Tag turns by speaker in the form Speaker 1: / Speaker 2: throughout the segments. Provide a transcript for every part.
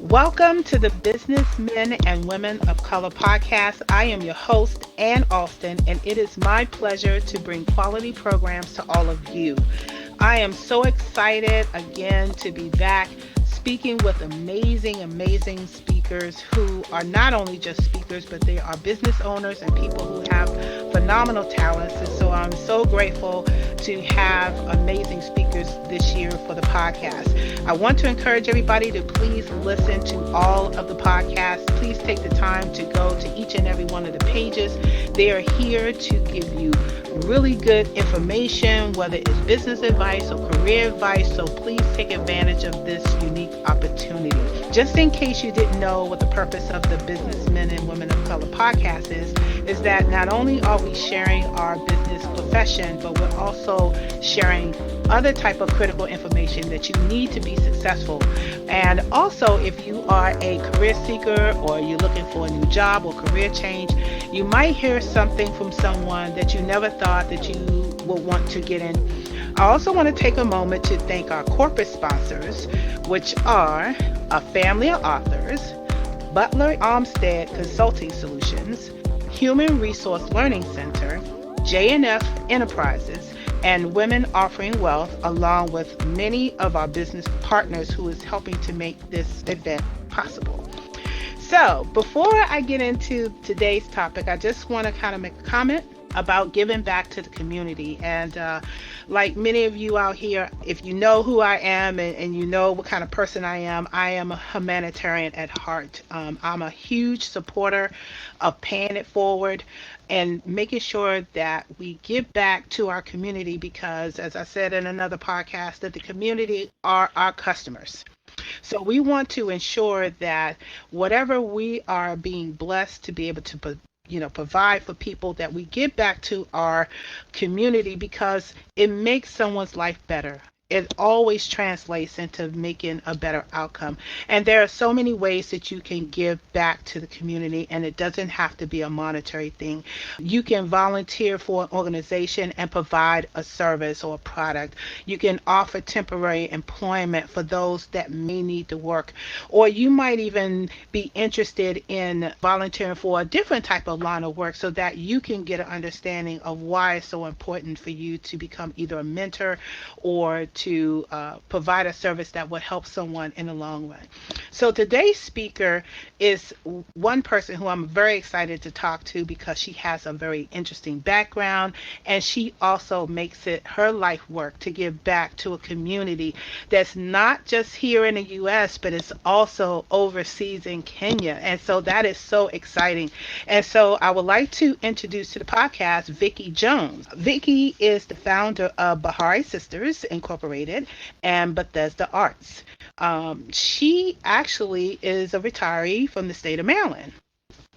Speaker 1: Welcome to the Businessmen and Women of Color podcast. I am your host, Ann Alston, and it is my pleasure to bring quality programs to all of you. I am so excited again to be back speaking with amazing speakers who are not only just speakers, but they are business owners and people who have phenomenal talents. And so I'm so grateful to have amazing speakers this year for the podcast. I want to encourage everybody to please listen to all of the podcasts. Please take the time to go to each and every one of the pages. They are here to give you really good information, whether it's business advice or career advice. So please take advantage of this unique opportunity. Just in case you didn't know what the purpose of the Businessmen and Women of Color podcast is that not only are we sharing our business profession, but we're also sharing other type of critical information that you need to be successful. And also, if you are a career seeker or you're looking for a new job or career change, you might hear something from someone that you never thought that you would want to get in. I also want to take a moment to thank our corporate sponsors, which are a family of authors, Butler Armstead Consulting Solutions, Human Resource Learning Center, J&F Enterprises, and Women Offering Wealth, along with many of our business partners who is helping to make this event possible. So before I get into today's topic, I just want to kind of make a comment about giving back to the community. And like many of you out here, if you know who I am and you know what kind of person I am a humanitarian at heart. I'm a huge supporter of paying it forward and making sure that we give back to our community because, as I said in another podcast, that the community are our customers. So we want to ensure that whatever we are being blessed to be able to provide for people, that we give back to our community because it makes someone's life better. It always translates into making a better outcome. And there are so many ways that you can give back to the community, and it doesn't have to be a monetary thing. You can volunteer for an organization and provide a service or a product. You can offer temporary employment for those that may need to work. Or you might even be interested in volunteering for a different type of line of work so that you can get an understanding of why it's so important for you to become either a mentor or to provide a service that would help someone in the long run. So today's speaker is one person who I'm very excited to talk to because she has a very interesting background, and she also makes it her life work to give back to a community that's not just here in the U.S., but it's also overseas in Kenya. And so that is so exciting. And so I would like to introduce to the podcast Vicki Jones. Vicki is the founder of Bahari Sisters Incorporated and Bethesda Arts. She actually is a retiree from the state of Maryland.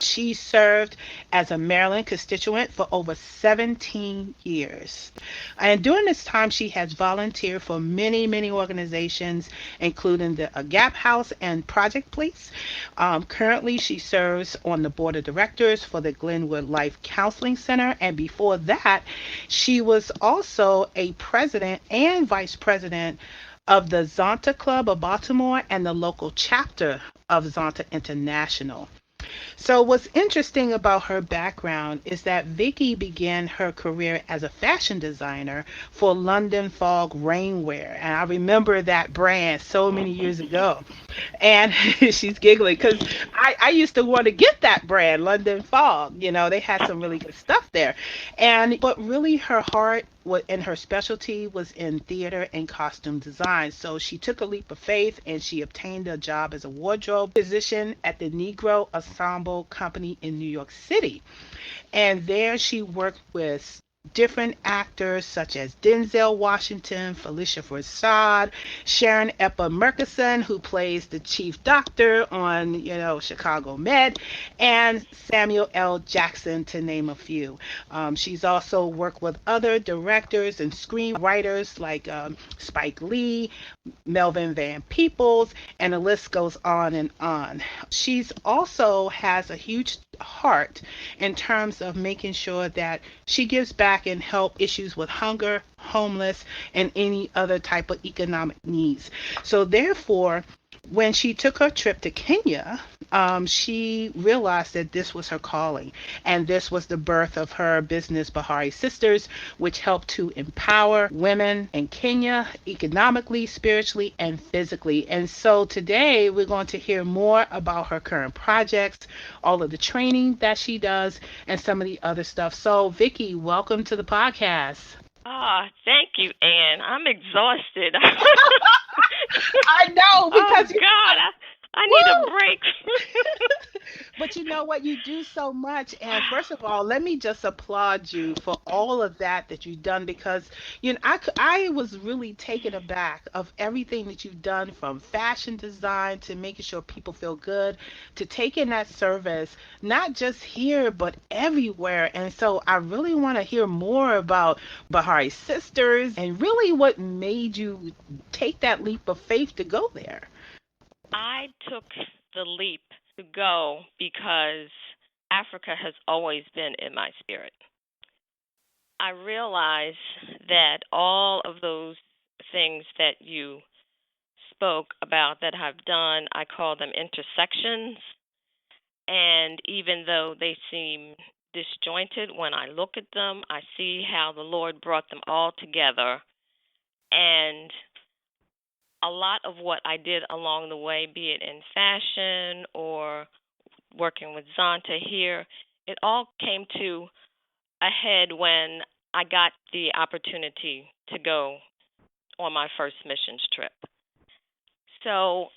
Speaker 1: She served as a Maryland constituent for over 17 years. And during this time, she has volunteered for many organizations, including the Gap House and Project Place. Currently, she serves on the board of directors for the Glenwood Life Counseling Center. And before that, she was also a president and vice president of the Zonta Club of Baltimore and the local chapter of Zonta International. So what's interesting about her background is that Vicki began her career as a fashion designer for London Fog Rainwear. And I remember that brand so many years ago. And she's giggling because I used to want to get that brand, London Fog. You know, they had some really good stuff there. But really her heart and her specialty was in theater and costume design. So she took a leap of faith and she obtained a job as a wardrobe physician at the Negro Ensemble Company in New York City. And there she worked with different actors such as Denzel Washington, Felicia Rashad, Sharon Epa Murkison, who plays the chief doctor on, Chicago Med, and Samuel L. Jackson, to name a few. She's also worked with other directors and screenwriters like Spike Lee, Melvin Van Peebles, and the list goes on and on. She's also has a huge heart in terms of making sure that she gives back and help issues with hunger, homeless, and any other type of economic needs. So therefore, When she took her trip to Kenya, she realized that this was her calling. And this was the birth of her business, Bahari Sisters, which helped to empower women in Kenya economically, spiritually, and physically. And so today we're going to hear more about her current projects, all of the training that she does, and some of the other stuff. So, Vicky, welcome to the podcast.
Speaker 2: Ah, thank you, Anne. I'm exhausted.
Speaker 1: I know
Speaker 2: Oh
Speaker 1: because you
Speaker 2: God, I need a
Speaker 1: woo!
Speaker 2: break.
Speaker 1: But you know what? You do so much. And first of all, let me just applaud you for all of that you've done because, I was really taken aback of everything that you've done from fashion design to making sure people feel good to taking that service, not just here, but everywhere. And so I really want to hear more about Bahari Sisters and really what made you take that leap of faith to go there.
Speaker 2: I took the leap to go because Africa has always been in my spirit. I realize that all of those things that you spoke about that I've done, I call them intersections. And even though they seem disjointed, when I look at them, I see how the Lord brought them all together. And a lot of what I did along the way, be it in fashion or working with Zonta here, it all came to a head when I got the opportunity to go on my first missions trip. So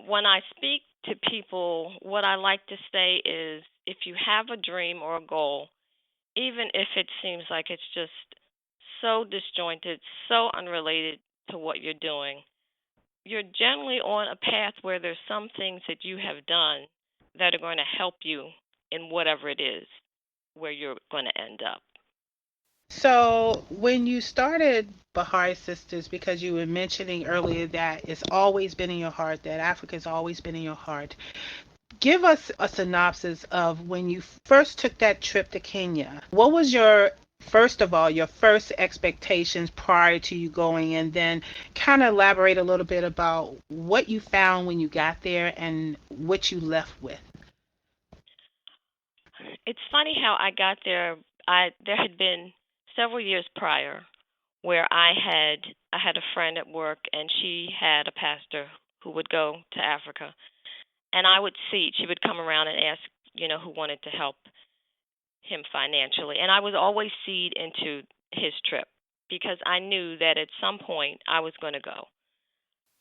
Speaker 2: when I speak to people, what I like to say is if you have a dream or a goal, even if it seems like it's just so disjointed, so unrelated to what you're doing, you're generally on a path where there's some things that you have done that are going to help you in whatever it is where you're going to end up.
Speaker 1: So, when you started Bahari Sisters, because you were mentioning earlier that it's always been in your heart, that Africa's always been in your heart, give us a synopsis of when you first took that trip to Kenya. What was your, first of all, your first expectations prior to you going, and then kind of elaborate a little bit about what you found when you got there and what you left with?
Speaker 2: It's funny how I got there. There had been several years prior where I had a friend at work and she had a pastor who would go to Africa and I would see she would come around and ask, who wanted to help him financially. And I would always seed into his trip because I knew that at some point I was going to go.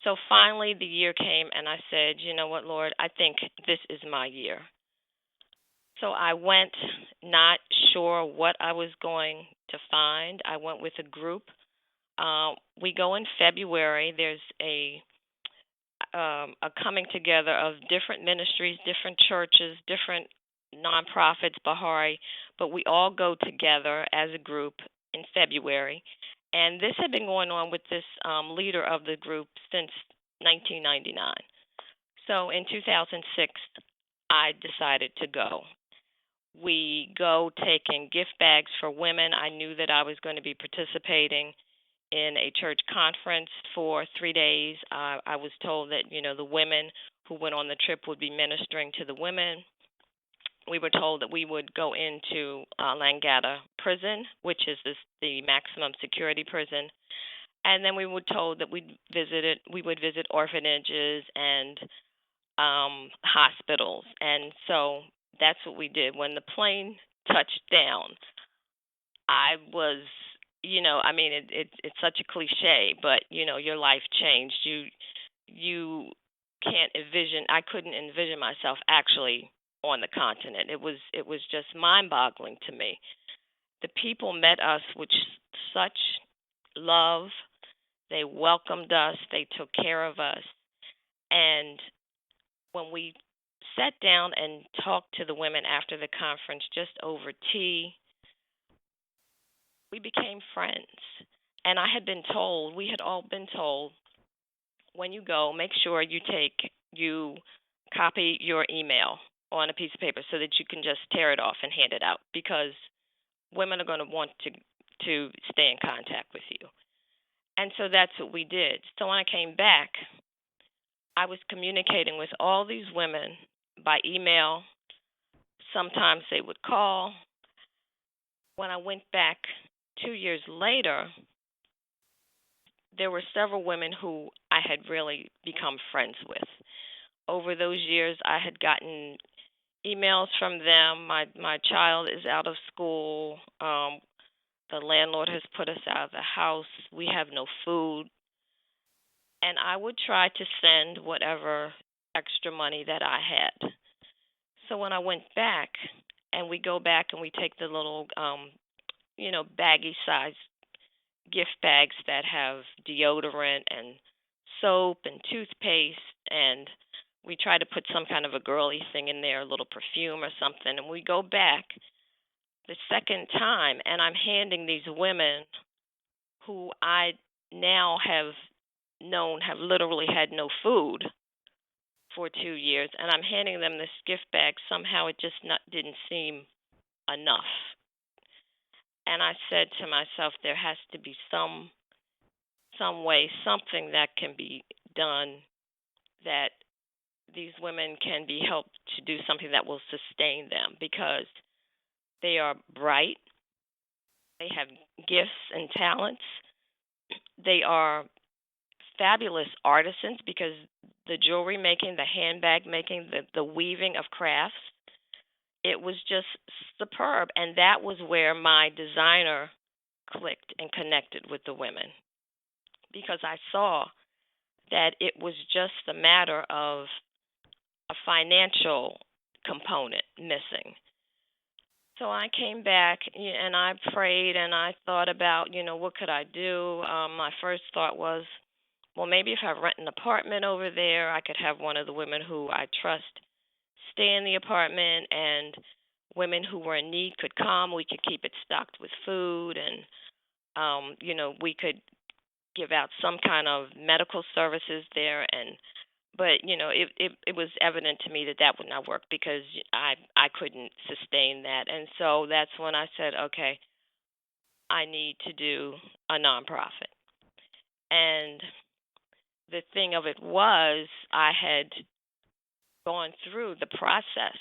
Speaker 2: So finally the year came and I said, "You know what, Lord, I think this is my year." So I went not sure what I was going to find. I went with a group. We go in February. There's a coming together of different ministries, different churches, different nonprofits, Bahari, but we all go together as a group in February. And this had been going on with this leader of the group since 1999. So in 2006, I decided to go. We go taking gift bags for women. I knew that I was going to be participating in a church conference for 3 days. I was told that, the women who went on the trip would be ministering to the women. We were told that we would go into Langata prison, which is the maximum security prison. And then we were told that we would visit orphanages and hospitals. And so that's what we did. When the plane touched down, I was, I mean, it's such a cliche, but your life changed. You can't envision. I couldn't envision myself actually on the continent. It was just mind-boggling to me. The people met us with such love. They welcomed us. They took care of us. And when we sat down and talked to the women after the conference, just over tea, we became friends. And we had all been told, when you go, make sure you copy your email on a piece of paper so that you can just tear it off and hand it out because women are going to want to stay in contact with you. And so that's what we did. So when I came back, I was communicating with all these women by email. Sometimes they would call. When I went back 2 years later, there were several women who I had really become friends with. Over those years, I had gotten emails from them. My child is out of school. The landlord has put us out of the house. We have no food. And I would try to send whatever extra money that I had. So when I went back, and we go back and we take the little, baggy size gift bags that have deodorant and soap and toothpaste, and we try to put some kind of a girly thing in there, a little perfume or something, and we go back the second time, and I'm handing these women who I now have known have literally had no food for 2 years, and I'm handing them this gift bag. Somehow it just didn't seem enough. And I said to myself, there has to be some way, something that can be done, that these women can be helped to do something that will sustain them, because they are bright, they have gifts and talents, they are fabulous artisans, because the jewelry making, the handbag making, the weaving of crafts, it was just superb. And that was where my designer clicked and connected with the women, because I saw that it was just a matter of a financial component missing. So I came back and I prayed and I thought about, what could I do? My first thought was, well, maybe if I rent an apartment over there, I could have one of the women who I trust stay in the apartment, and women who were in need could come. We could keep it stocked with food, and we could give out some kind of medical services there. And but it was evident to me that that would not work, because I couldn't sustain that. And so that's when I said, okay, I need to do a nonprofit. And the thing of it was, I had gone through the process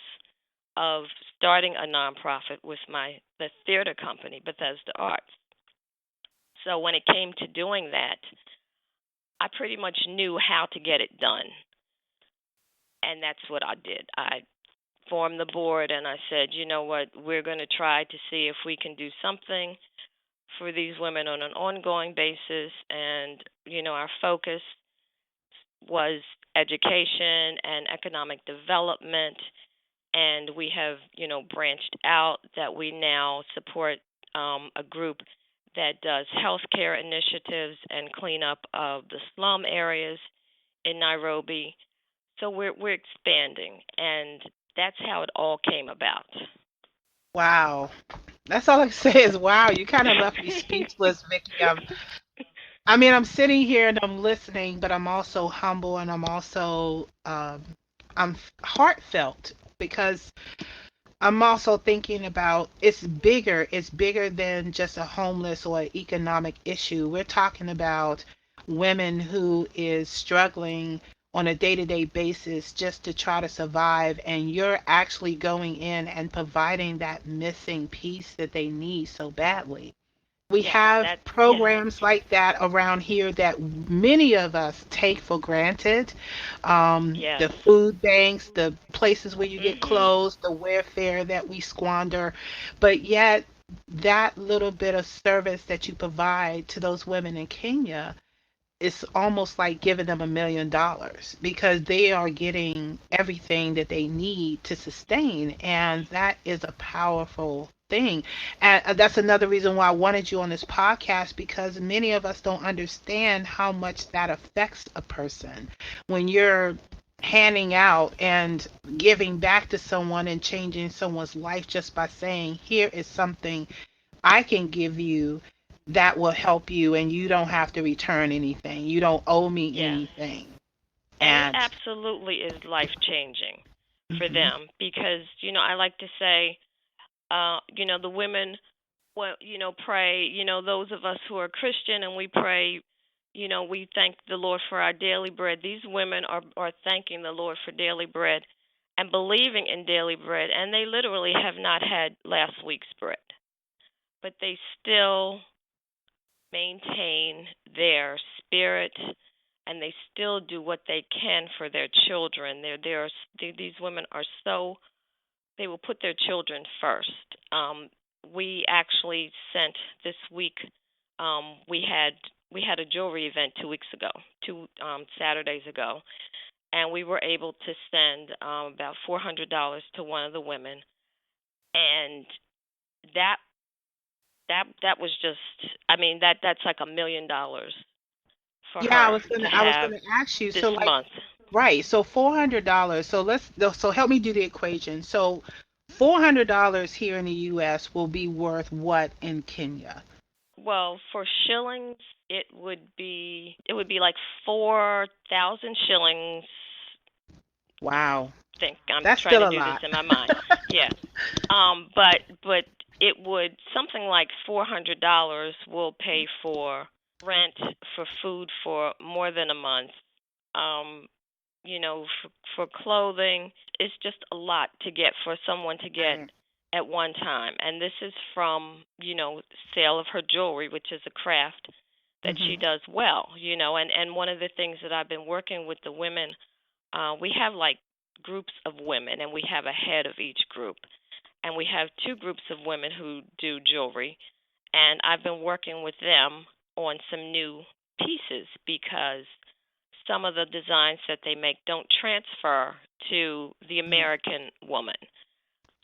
Speaker 2: of starting a nonprofit with the theater company, Bethesda Arts. So when it came to doing that, I pretty much knew how to get it done. And that's what I did. I formed the board and I said, you know what, we're going to try to see if we can do something for these women on an ongoing basis. And, our focus was education and economic development. And we have, branched out that we now support a group that does healthcare initiatives and cleanup of the slum areas in Nairobi. So we're expanding, and that's how it all came about.
Speaker 1: Wow. That's all I can say is wow. You kind of left me speechless, Vicky. I mean, I'm sitting here and I'm listening, but I'm also humble and I'm also I'm heartfelt, because I'm also thinking about it's bigger than just a homeless or economic issue. We're talking about women who is struggling on a day-to-day basis just to try to survive, and you're actually going in and providing that missing piece that they need so badly. We
Speaker 2: Yes,
Speaker 1: have
Speaker 2: that yes.
Speaker 1: programs like that around here that many of us take for granted.
Speaker 2: Yes.
Speaker 1: The food banks, the places where you get
Speaker 2: Mhm.
Speaker 1: clothes, the welfare that we squander. But yet, that little bit of service that you provide to those women in Kenya, it's almost like giving them $1 million, because they are getting everything that they need to sustain. And that is a powerful thing. And that's another reason why I wanted you on this podcast, because many of us don't understand how much that affects a person when you're handing out and giving back to someone and changing someone's life just by saying, here is something I can give you that will help you, and you don't have to return anything. You don't owe me
Speaker 2: Yes.
Speaker 1: anything.
Speaker 2: And it
Speaker 1: And
Speaker 2: absolutely is life changing for
Speaker 1: mhm,
Speaker 2: them, because I like to say, the women, well, pray. Those of us who are Christian and we pray, we thank the Lord for our daily bread. These women are thanking the Lord for daily bread and believing in daily bread, and they literally have not had last week's bread, but they still maintain their spirit, and they still do what they can for their children. These women are so, they will put their children first. We actually sent this week. We had a jewelry event 2 weeks ago, two Saturdays ago, and we were able to send about $400 to one of the women, and that that was just, I mean, that's like $1 million for
Speaker 1: Yeah,
Speaker 2: her to
Speaker 1: I was
Speaker 2: have
Speaker 1: gonna ask you.
Speaker 2: this
Speaker 1: So like,
Speaker 2: month.
Speaker 1: right, so $400. So help me do the equation. So $400 here in the US will be worth what in Kenya?
Speaker 2: Well, for shillings, it would be like 4,000 shillings.
Speaker 1: Wow.
Speaker 2: Think I'm
Speaker 1: That's
Speaker 2: trying to
Speaker 1: still a
Speaker 2: do this
Speaker 1: lot.
Speaker 2: in my mind. Yeah. But it would, something like $400 will pay for rent, for food for more than a month. Um, for clothing, it's just a lot to get for someone to get
Speaker 1: Right.
Speaker 2: at one time. And this is from, sale of her jewelry, which is a craft that she
Speaker 1: Mhm.
Speaker 2: does well, and one of the things that I've been working with the women, we have like groups of women, and we have a head of each group, and we have two groups of women who do jewelry, and I've been working with them on some new pieces because some of the designs that they make don't transfer to the
Speaker 1: Mhm.
Speaker 2: American woman.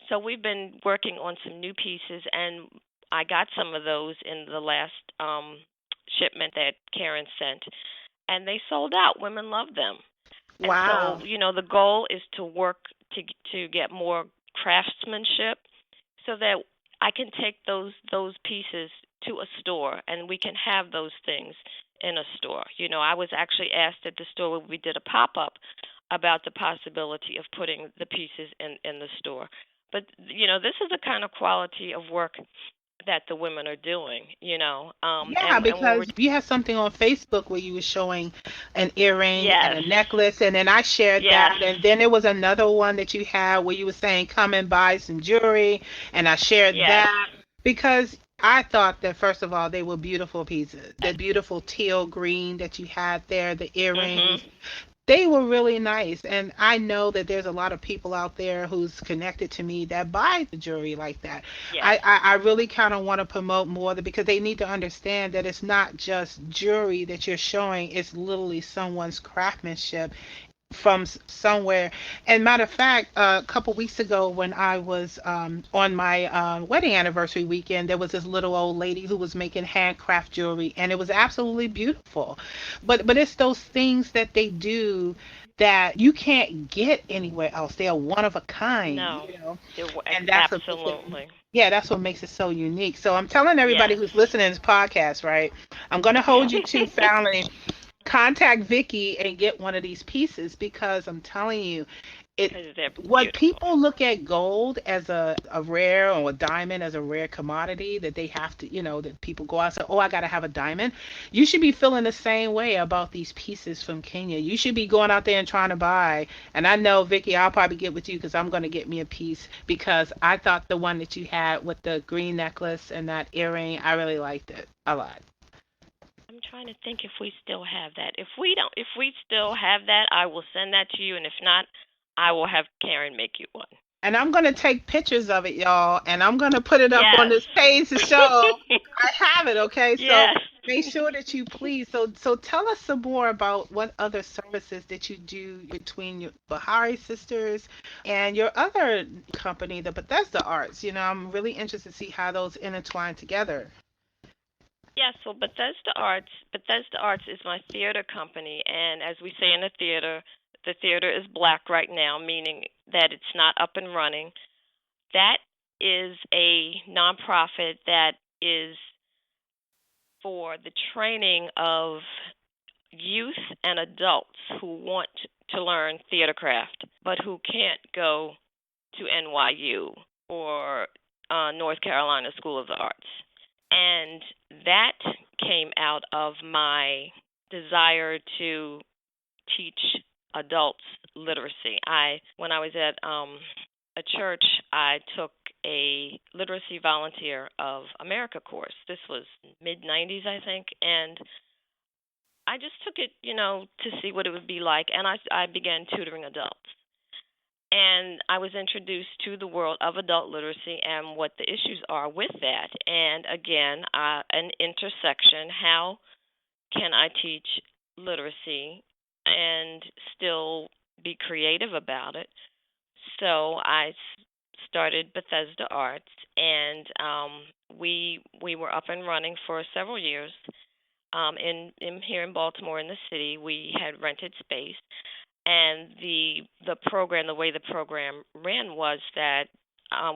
Speaker 2: So we've been working on some new pieces, and I got some of those in the last shipment that Karen sent, and they sold out. Women love them. And so,
Speaker 1: Wow.
Speaker 2: the goal is to work to get more craftsmanship so that I can take those pieces to a store and we can have those things in a store. I was actually asked at the store when we did a pop-up about the possibility of putting the pieces in the store. But this is the kind of quality of work that the women are doing,
Speaker 1: Yeah,
Speaker 2: and when we're,
Speaker 1: because you had something on Facebook where you were showing an earring and
Speaker 2: yes,
Speaker 1: a necklace, and then I shared
Speaker 2: yes,
Speaker 1: that, and then there was another one that you had where you were saying come and buy some jewelry, and I shared
Speaker 2: yes,
Speaker 1: that because I thought that first of all they were beautiful pieces. The beautiful teal green that you had there, the
Speaker 2: mhm,
Speaker 1: earrings, they were really nice. And I know that there's a lot of people out there who's connected to me that buy the jewelry like that.
Speaker 2: yes,
Speaker 1: I really kind of want to promote more because they need to understand that it's not just jewelry that you're showing, it's literally someone's craftsmanship from somewhere. And matter of fact, a couple weeks ago when I was on my wedding anniversary weekend, there was this little old lady who was making handcraft jewelry, and it was absolutely beautiful. But it's those things that they do that you can't get anywhere else. They are one of a kind,
Speaker 2: no,
Speaker 1: and that's what makes it.
Speaker 2: absolutely,
Speaker 1: Yeah, that's what makes it so unique. So I'm telling everybody
Speaker 2: yes.
Speaker 1: who's listening to this podcast, right? I'm going to hold you to Fallon, contact Vicky and get one of these pieces because I'm telling you, it
Speaker 2: Because they're
Speaker 1: what
Speaker 2: beautiful.
Speaker 1: people look at gold as a rare or a diamond as a rare commodity that they have to, that people go out and say, oh, I got to have a diamond. You should be feeling the same way about these pieces from Kenya. You should be going out there and trying to buy. And I know, Vicky, I'll probably get with you because I'm going to get me a piece because I thought the one that you had with the green necklace and that earring, I really liked it a lot.
Speaker 2: I'm trying to think if we still have that. If we still have that, I will send that to you, and if not, I will have Karen make you one.
Speaker 1: And I'm gonna take pictures of it, y'all, and I'm gonna put it up on
Speaker 2: Yes.
Speaker 1: this page to show I have it. Okay, so
Speaker 2: Yes.
Speaker 1: make sure that you please. So tell us some more about what other services that you do between your Bahari sisters and your other company, the Bethesda Arts. I'm really interested to see how those intertwine together.
Speaker 2: Yes, so Bethesda Arts is my theater company, and as we say in the theater is black right now, meaning that it's not up and running. That is a nonprofit that is for the training of youth and adults who want to learn theater craft, but who can't go to NYU or North Carolina School of the Arts. And that came out of my desire to teach adults literacy. When I was at a church, I took a literacy volunteer of America course. This was mid 90s, I think, and I just took it, to see what it would be like, and I began tutoring adults. And I was introduced to the world of adult literacy and what the issues are with that. And again, an intersection. How can I teach literacy and still be creative about it? So I started Bethesda Arts, and we were up and running for several years. In here in Baltimore, in the city, we had rented space, and the program, the way the program ran was that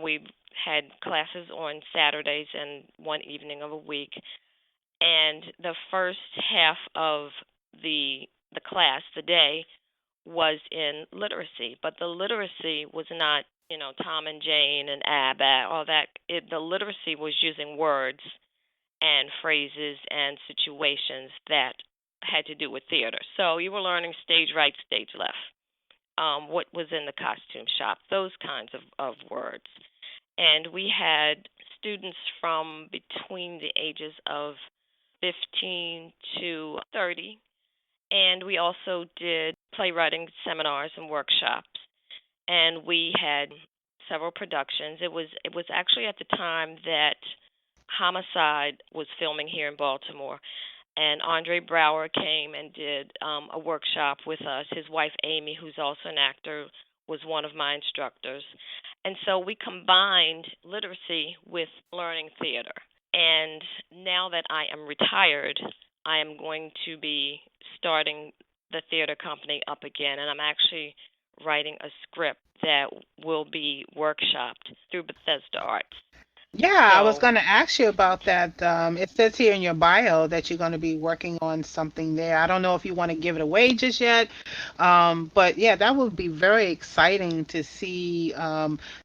Speaker 2: we had classes on Saturdays and one evening of a week, and the first half of the class, the day, was in literacy, but the literacy was not, Tom and Jane and ABBA, all that. The literacy was using words and phrases and situations that had to do with theater. So you were learning stage right, stage left, what was in the costume shop, those kinds of words. And we had students from between the ages of 15 to 30. And we also did playwriting seminars and workshops. And we had several productions. It was actually at the time that Homicide was filming here in Baltimore, and Andre Brower came and did a workshop with us. His wife Amy, who's also an actor, was one of my instructors, and so we combined literacy with learning theater. And now that I am retired, I am going to be starting the theater company up again, and I'm actually writing a script that will be workshopped through Bethesda Arts.
Speaker 1: Yeah, I was
Speaker 2: So,
Speaker 1: going to ask you about that. It says here in your bio that you're going to be working on something there. I don't know if you want to give it away just yet, but yeah, that would be very exciting to see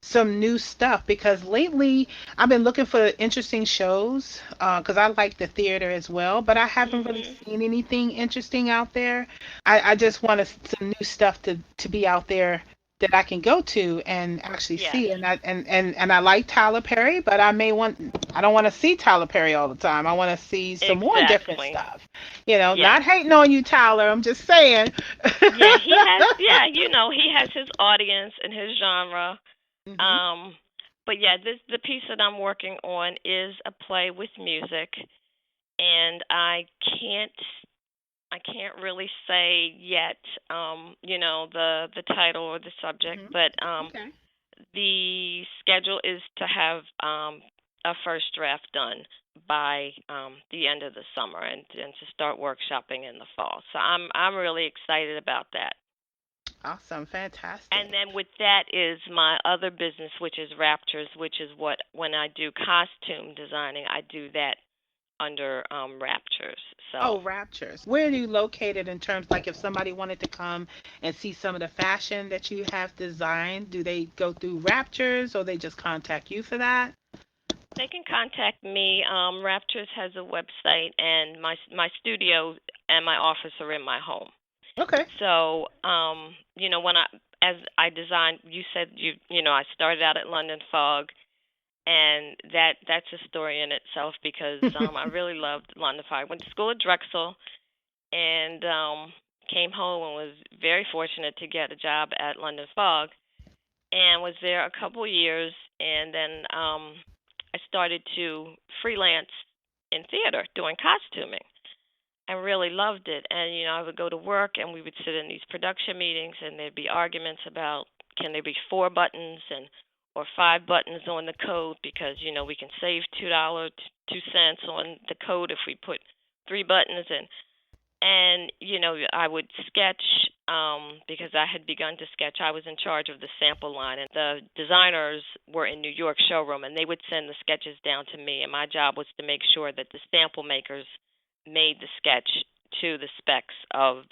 Speaker 1: some new stuff because lately I've been looking for interesting shows because I like the theater as well, but I haven't really
Speaker 2: mhm.
Speaker 1: seen anything interesting out there. I just want some new stuff to be out there that I can go to and actually
Speaker 2: Yes,
Speaker 1: see. And I like Tyler Perry, but I don't want to see Tyler Perry all the time. I want to see some more different
Speaker 2: exactly.
Speaker 1: stuff. You know,
Speaker 2: Yes.
Speaker 1: not hating on you, Tyler. I'm just saying.
Speaker 2: Yeah, he has, yeah, he has his audience and his genre.
Speaker 1: Mhm.
Speaker 2: Um but yeah, this the piece that I'm working on is a play with music, and can't I can't really say yet the title or the subject,
Speaker 1: Mhm.
Speaker 2: but
Speaker 1: Okay.
Speaker 2: the schedule is to have a first draft done by the end of the summer, and to start workshopping in the fall. So I'm really excited about that.
Speaker 1: Awesome.
Speaker 2: And
Speaker 1: Fantastic.
Speaker 2: then with that is my other business, which is Raptures, which is what when I do costume designing, I do that under Raptures. So
Speaker 1: Oh, Raptures. Where are you located in terms like if somebody wanted to come and see some of the fashion that you have designed, do they go through Raptures or they just contact you for that?
Speaker 2: they can contact me. Raptures has a website, and my studio and my office are in my home.
Speaker 1: Okay.
Speaker 2: So, when as I designed, you said I started out at London Fog, and that's a story in itself because I really loved London Fog. Went to school at Drexel, and came home and was very fortunate to get a job at London Fog, and was there a couple years, and then I started to freelance in theater doing costuming. I really loved it. And, I would go to work and we would sit in these production meetings and there'd be arguments about can there be four buttons and or five buttons on the coat because, we can save $2, 2 cents on the coat if we put three buttons in. And, I would sketch because I had begun to sketch. I was in charge of the sample line, and the designers were in New York showroom, and they would send the sketches down to me. And my job was to make sure that the sample makers made the sketch to the specs of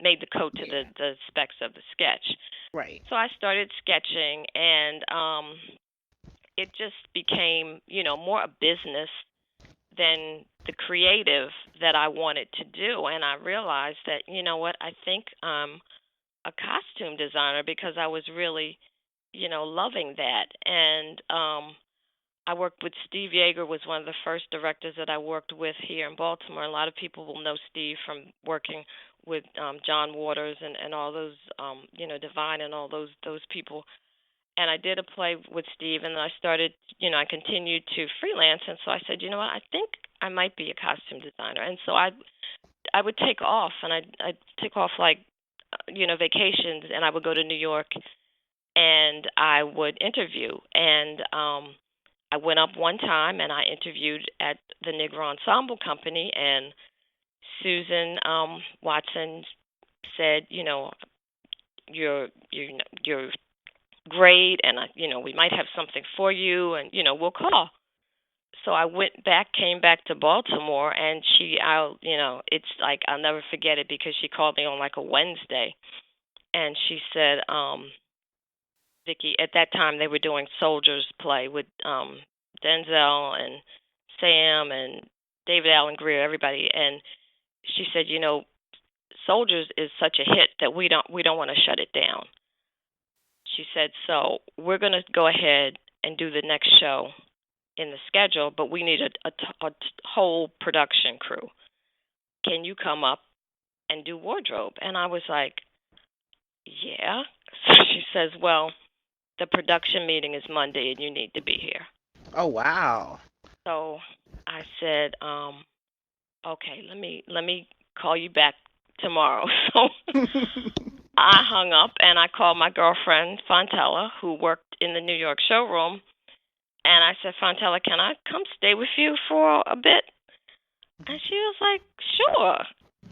Speaker 2: made the coat to
Speaker 1: Yeah.
Speaker 2: the specs of the sketch.
Speaker 1: Right.
Speaker 2: So I started sketching, and it just became, more a business than the creative. that I wanted to do, and I realized that, you know what, I think I'm a costume designer because I was really, loving that. And I worked with Steve Yeager, was one of the first directors that I worked with here in Baltimore. A lot of people will know Steve from working with John Waters and all those, Divine and all those people. And I did a play with Steve, and I started, I continued to freelance. And so I said, you know what, I think I might be a costume designer. And so I would take off, and I'd take off like, vacations, and I would go to New York, and I would interview. And I went up one time, and I interviewed at the Negro Ensemble Company, and Susan Watson said, you're great, and we might have something for you, and we'll call. So I came back to Baltimore, and it's like I'll never forget it because she called me on like a Wednesday, and she said, Vicki, at that time they were doing Soldiers play with Denzel and Sam and David Allen Greer, everybody, and she said, Soldiers is such a hit that we don't want to shut it down. She said, so we're going to go ahead and do the next show in the schedule, but we need a whole production crew. Can you come up and do wardrobe? And I was like, yeah. So she says, well, the production meeting is Monday and you need to be here.
Speaker 1: Oh, wow.
Speaker 2: So I said, okay, let me call you back tomorrow. So I hung up and I called my girlfriend Fontella, who worked in the New York showroom, and I said, Fontella, can I come stay with you for a bit? And she was like, sure.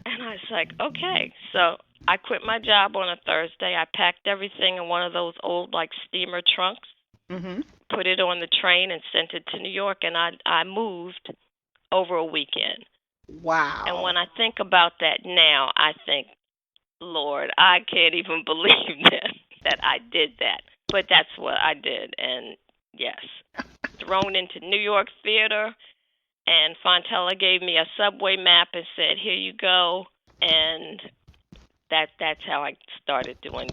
Speaker 2: And I was like, okay. So I quit my job on a Thursday. I packed everything in one of those old like steamer trunks, put it on the train, and sent it to New York. And I moved over a weekend.
Speaker 1: Wow.
Speaker 2: And when I think about that now, I think, Lord, I can't even believe that I did that. But that's what I did. And yes, thrown into New York theater. And Fontella gave me a subway map and said, here you go. And that's how I started doing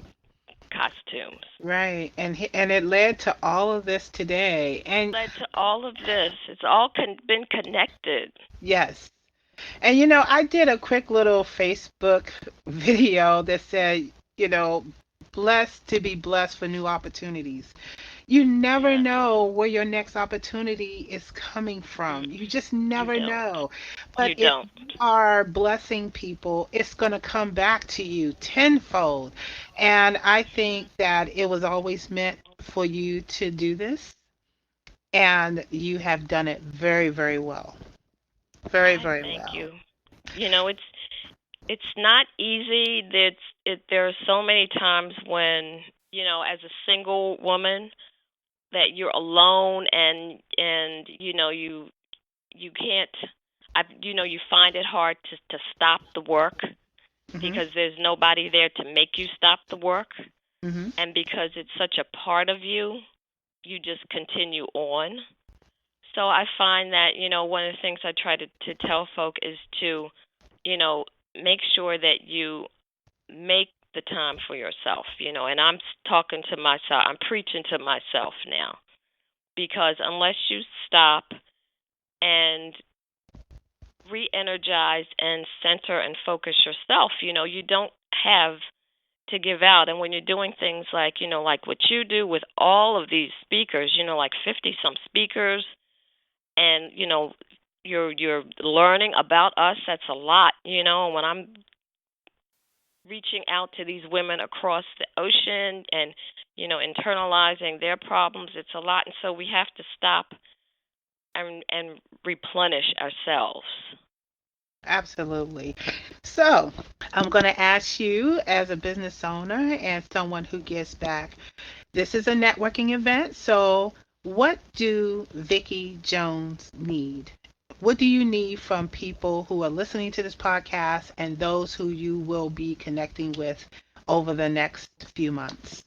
Speaker 2: costumes.
Speaker 1: Right. And it led to all of this today. And
Speaker 2: Led to all of this. It's all been connected.
Speaker 1: yes. And I did a quick little Facebook video that said, blessed to be blessed for new opportunities. You never
Speaker 2: Yes.
Speaker 1: know where your next opportunity is coming from. You just never
Speaker 2: You don't.
Speaker 1: know.
Speaker 2: You
Speaker 1: But if
Speaker 2: don't.
Speaker 1: you are blessing people, it's going to come back to you tenfold. And I think that it was always meant for you to do this, and you have done it very, very well. Very,
Speaker 2: I
Speaker 1: very
Speaker 2: thank
Speaker 1: well.
Speaker 2: you. It's not easy. There are so many times when, as a single woman, that you're alone, and you can't, you find it hard to stop the work
Speaker 1: Mhm.
Speaker 2: because there's nobody there to make you stop the work,
Speaker 1: Mhm.
Speaker 2: and because it's such a part of you, you just continue on. So I find that, one of the things I try to tell folk is to, you know make sure that you make the time for yourself, and I'm talking to myself, I'm preaching to myself now, because unless you stop and re-energize and center and focus yourself, you don't have to give out. And when you're doing things like, like what you do with all of these speakers, like 50 some speakers, and you're learning about us, that's a lot, and when I'm reaching out to these women across the ocean and internalizing their problems, it's a lot. And so we have to stop and replenish ourselves.
Speaker 1: Absolutely. So, I'm going to ask you, as a business owner and someone who gives back, this is a networking event. So, what do Vicky Jones need? What do you need from people who are listening to this podcast and those who you will be connecting with over the next few months?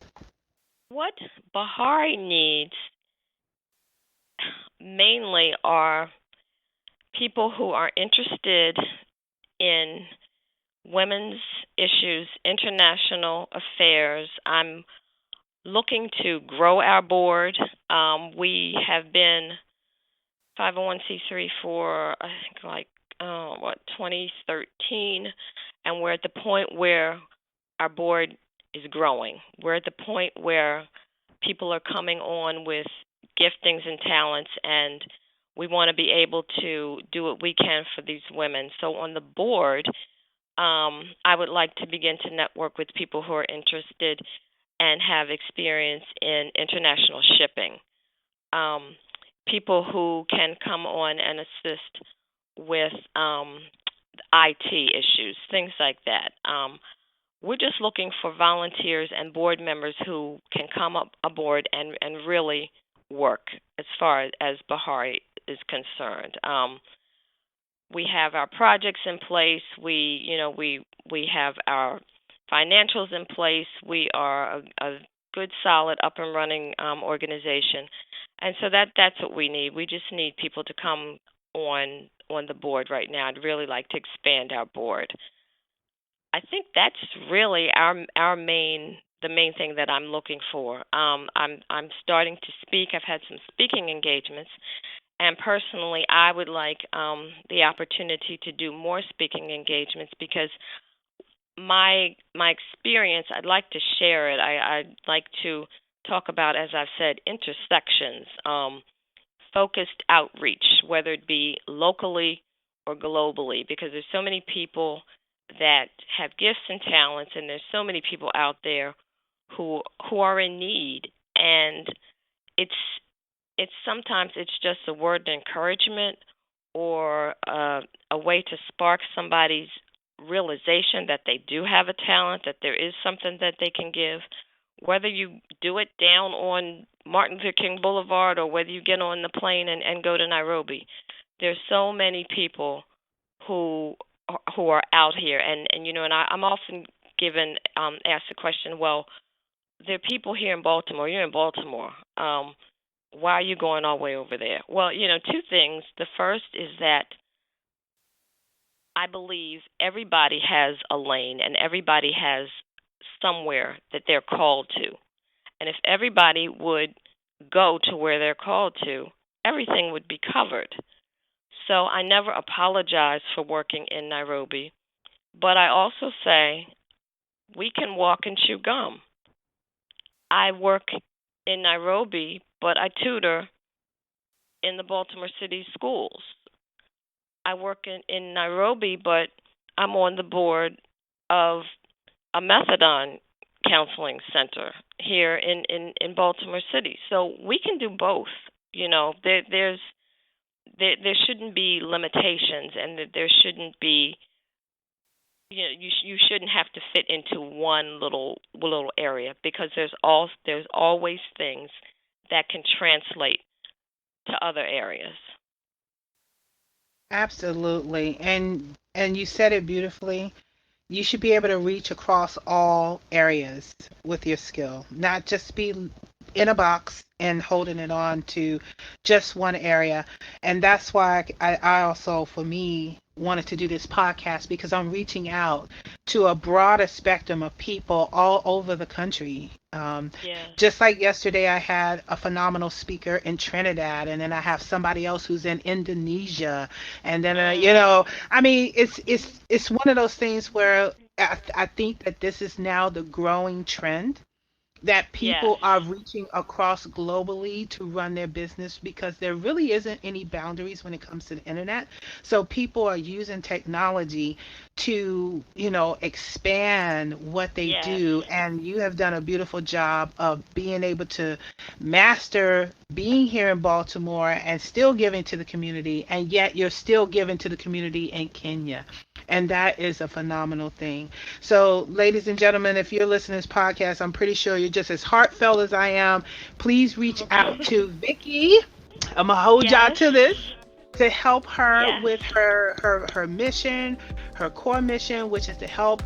Speaker 2: What Bahari needs mainly are people who are interested in women's issues, international affairs. I'm looking to grow our board. We have been 501c3 for, I think, 2013, and we're at the point where our board is growing. We're at the point where people are coming on with giftings and talents, and we want to be able to do what we can for these women. So on the board, I would like to begin to network with people who are interested and have experience in international shipping. Um, People who can come on and assist with IT issues, things like that. We're just looking for volunteers and board members who can come up aboard and really work as far as Bahari is concerned. We have our projects in place. We have our financials in place. We are a good, solid, up and running organization, and so that's what we need. We just need people to come on the board right now. I'd really like to expand our board. I think that's really our main the main thing that I'm looking for. I'm starting to speak. I've had some speaking engagements, and personally, I would like the opportunity to do more speaking engagements because my experience, I'd like to share it. I'd like to talk about, as I've said, intersections, focused outreach, whether it be locally or globally, because there's so many people that have gifts and talents, and there's so many people out there who are in need, and it's it's sometimes it's just a word of encouragement or a way to spark somebody's realization that they do have a talent, that there is something that they can give. Whether you do it down on Martin Luther King Boulevard or whether you get on the plane and go to Nairobi, there's so many people who who are out here, and I'm often given asked the question, well, there are people here in Baltimore. You're in Baltimore. Why are you going all the way over there? Well, two things. The first is that I believe everybody has a lane and everybody has somewhere that they're called to. And if everybody would go to where they're called to, everything would be covered. So I never apologize for working in Nairobi, but I also say we can walk and chew gum. I work in Nairobi, but I tutor in the Baltimore City schools. I work in Nairobi, but I'm on the board of a methadone counseling center here in Baltimore City. So we can do both. There shouldn't be limitations, and that there shouldn't be you shouldn't have to fit into one little area because there's always things that can translate to other areas.
Speaker 1: Absolutely. And you said it beautifully. You should be able to reach across all areas with your skill, not just be in a box and holding it on to just one area. And that's why I also, for me, wanted to do this podcast because I'm reaching out to a broader spectrum of people all over the country.
Speaker 2: Yes.
Speaker 1: Just like yesterday, I had a phenomenal speaker in Trinidad, and then I have somebody else who's in Indonesia, and then
Speaker 2: Mm.
Speaker 1: I mean, it's one of those things where I think that this is now the growing trend that
Speaker 2: Yes.
Speaker 1: people are reaching across globally to run their business because there really isn't any boundaries when it comes to the internet. So people are using technology to, expand what they
Speaker 2: Yes.
Speaker 1: do. And you have done a beautiful job of being able to master being here in Baltimore and still giving to the community, and yet you're still giving to the community in Kenya. And that is a phenomenal thing. So, ladies and gentlemen, if you're listening to this podcast, I'm pretty sure you're just as heartfelt as I am. Please reach out to Vicky. I'm gonna hold y'all
Speaker 2: Yes.
Speaker 1: to this to help her
Speaker 2: Yes.
Speaker 1: with her mission, her core mission, which is to help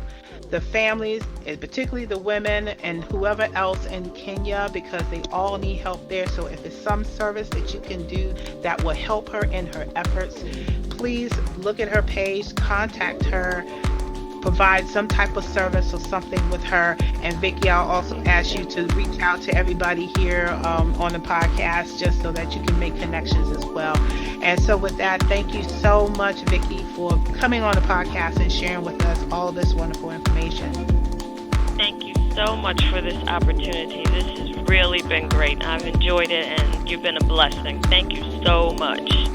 Speaker 1: the families, and particularly the women and whoever else in Kenya, because they all need help there. So if it's some service that you can do that will help her in her efforts, please look at her page, contact her, provide some type of service or something with her. And Vicky, I'll also ask you to reach out to everybody here on the podcast just so that you can make connections as well. And so with that, thank you so much, Vicky, for coming on the podcast and sharing with us all this wonderful information.
Speaker 2: Thank you so much for this opportunity. This has really been great. I've enjoyed it, and you've been a blessing. Thank you so much.